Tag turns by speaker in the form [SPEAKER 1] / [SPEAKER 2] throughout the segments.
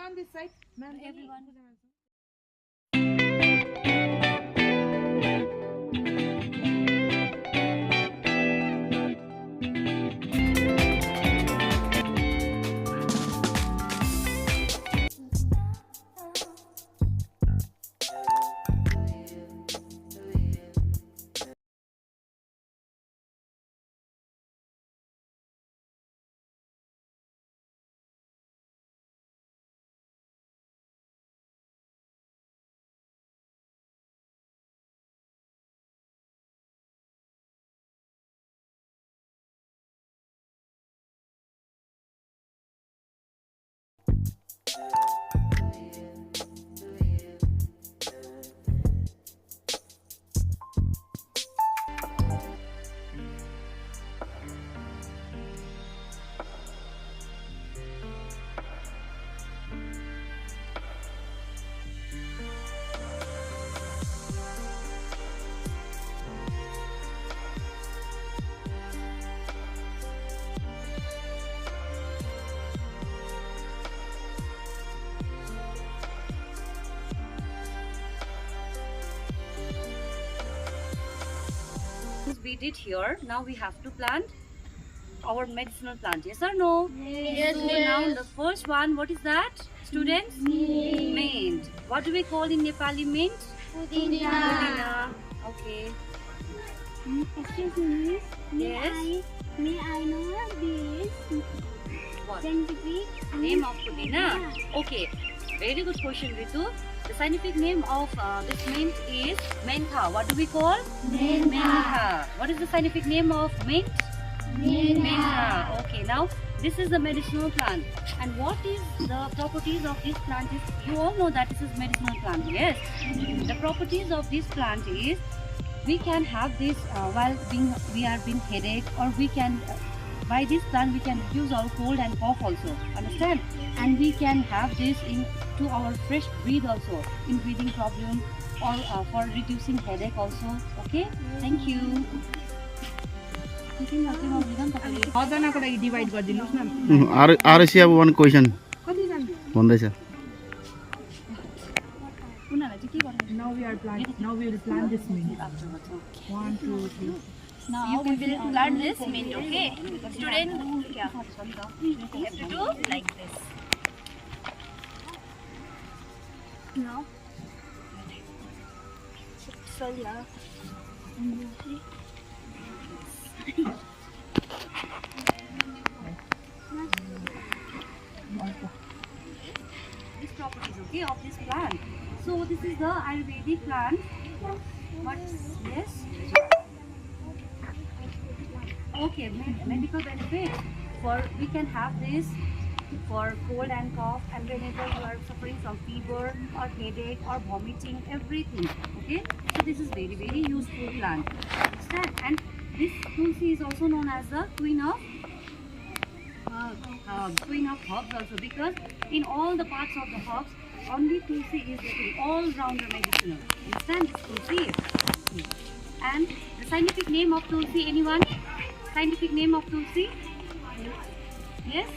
[SPEAKER 1] on this side. Ma'am,
[SPEAKER 2] Everyone. We did here. Now we have to plant our medicinal plant. Yes or no?
[SPEAKER 3] Yes,
[SPEAKER 2] So
[SPEAKER 3] yes.
[SPEAKER 2] now the first one, what is that? Students? Mint. What do we call in Nepali mint?
[SPEAKER 3] Pudina.
[SPEAKER 2] Pudina. Okay.
[SPEAKER 3] Excuse me.
[SPEAKER 2] Yes.
[SPEAKER 3] May I know this
[SPEAKER 2] What?
[SPEAKER 3] scientific
[SPEAKER 2] Name of Pudina? Okay. Very good question, Ritu. The scientific name of this mint is mentha. What do we call? Mentha. What is the scientific name of mint? Mentha. Okay, now this is the medicinal plant. And what is the properties of this plant is, you all know that this is medicinal plant, yes? The properties of this plant is, we can have this while we are being headache, or we can, by this plant we can reduce our cold and cough also, understand? And we can have this in to our fresh breathe also, in breathing problem, or for reducing headache also, okay? Thank you.
[SPEAKER 1] छजनाको लागि divide गरिदिनुहोस् न
[SPEAKER 4] RC अब one question भन्दैछ
[SPEAKER 2] उनीहरूलाई चाहिँ के गर्नु?
[SPEAKER 1] Now we will plant this mint. 1, 2, 3.
[SPEAKER 2] Now we will plant this mint, okay? Student, you have to do like this.
[SPEAKER 3] No. So yeah.
[SPEAKER 2] These properties, okay, of this plant. So this is the Ayurvedic plant. What? Yes. Okay, medical benefit. For we can have this for cold and cough, and whenever you are suffering from fever or headache or vomiting, everything. Okay, so this is very useful plant. Understand? And this tulsi is also known as the queen of queen of herbs also, because in all the parts of the herbs, only tulsi is the all-rounder medicinal. Understand this tulsi? And the scientific name of tulsi, anyone? Scientific name of tulsi? Yes?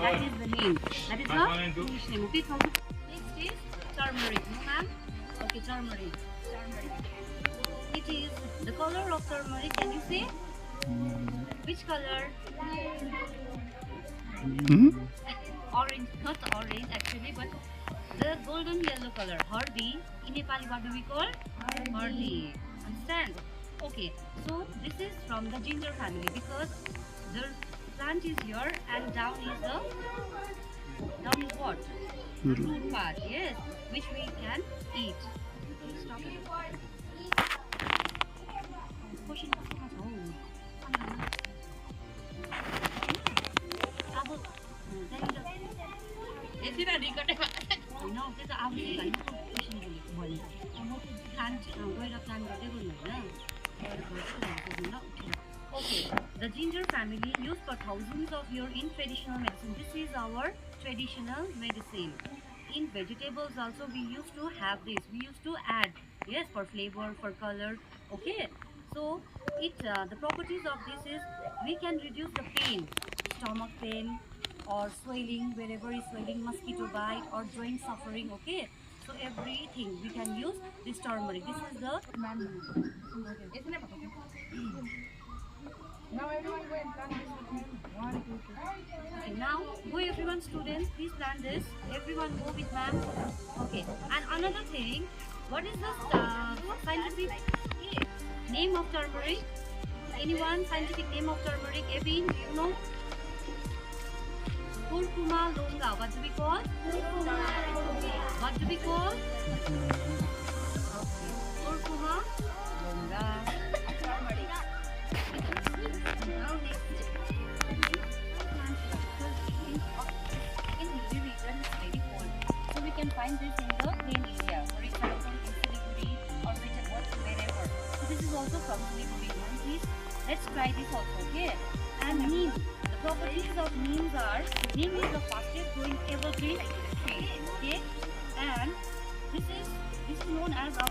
[SPEAKER 2] That is the name. That is the English name. Okay, so next is turmeric. No, ma'am? Okay, turmeric. It is the color of turmeric. Can you say? Which color? Orange, not orange actually, but the golden yellow color. Hardi. In Nepali, what do we call? Hardi. Understand? Okay, so this is from the ginger family, because the plant is here and down is what? The root part, yes, which we can eat. Stop it. Question. Okay, the ginger family used for thousands of years in traditional medicine. This is our traditional medicine. In vegetables also we used to have this. We used to add, yes, for flavor, for color. Okay, so the properties of this is, we can reduce the pain, stomach pain, or swelling, wherever is swelling, mosquito bite or joint suffering, okay? So everything we can use this turmeric. This is the
[SPEAKER 1] Now everyone go and plant this with me. 1, 2, 3.
[SPEAKER 2] okay, now go everyone, students, please plant this. Everyone go with ma'am. Okay, and another thing, what is the scientific name of turmeric? Anyone scientific name of turmeric? Evin, do you know? Curcuma longa. What do we call? What do we call? Okay. Curcuma longa. Now next. In hilly region it's very cold. So we can find this in the plain area. For example, in Siliguri or wherever. So this is also from Siliguri. Please, let's try this also, okay? And neem. The properties of neem are, neem is the fastest growing evergreen tree, okay? And this is known as a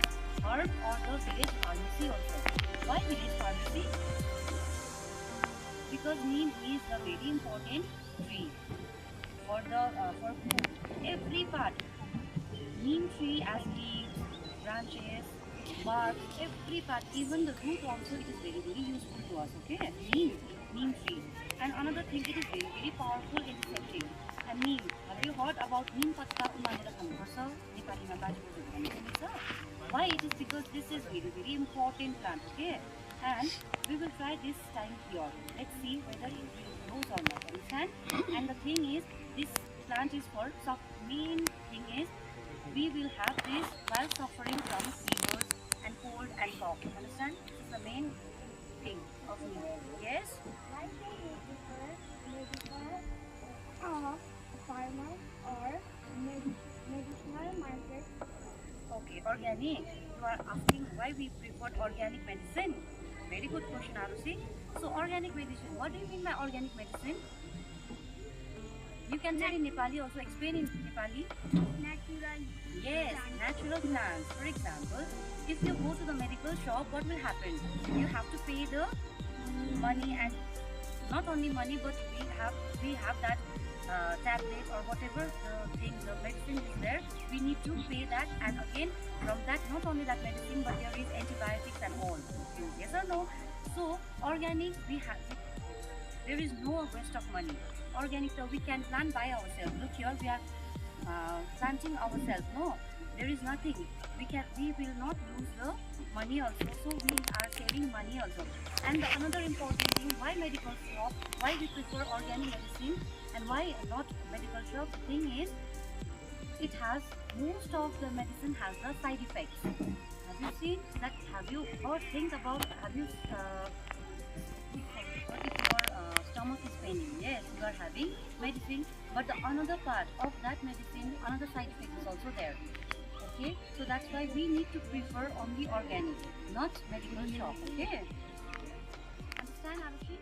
[SPEAKER 2] herb or the village pharmacy also. Why village pharmacy? Because neem is a very important tree for food. Every part, neem tree as leaves, branches, bark, every part, even the root also, it is very useful to us, okay? Neem tree. And another thing, it is very powerful antiseptic. And neem, have you heard about neem patta umanera khaनुपर्छ? नेपालीमा बाजेबोजूले भन्नुहुन्छ. Why? It is because this is very important plant, okay? And we will try this time here. Let's see whether it will grow or not, understand? And the thing is, this plant is for main thing is, we will have this while suffering from fevers and cold and cough. Understand? This is the main thing of neem. Yes?
[SPEAKER 3] Why can you prefer medical of farmer or medicinal market?
[SPEAKER 2] Okay, organic. You are asking why we prefer organic medicine. Very good question, Arushi. So organic medicine, what do you mean by organic medicine? You can tell in Nepali also, explain in Nepali.
[SPEAKER 3] Natural.
[SPEAKER 2] Yes, natural plants. For example, if you go to the medical shop, what will happen? You have to pay the money, and not only money, but we have that tablet or whatever the thing, the medicine is there. We need to pay that, and again from that, not only that medicine, but there is antibiotics and all. Yes or no? So organic, there is no waste of money. Organic, so we can plant by ourselves. Look here, we are planting ourselves. No, there is nothing. We will not lose the money also. So we are saving money also. And another important thing, why medical shop? Why we prefer organic medicine and why not medical shop? The thing is, it has, most of the medicine has the side effects. Have you seen that? Have you heard things about? Have you? What if your stomach is paining? Yes, you are having medicine, but the another part of that medicine, another side effect is also there. Okay, so that's why we need to prefer only organic, not medical shop. Okay, understand, Arushi?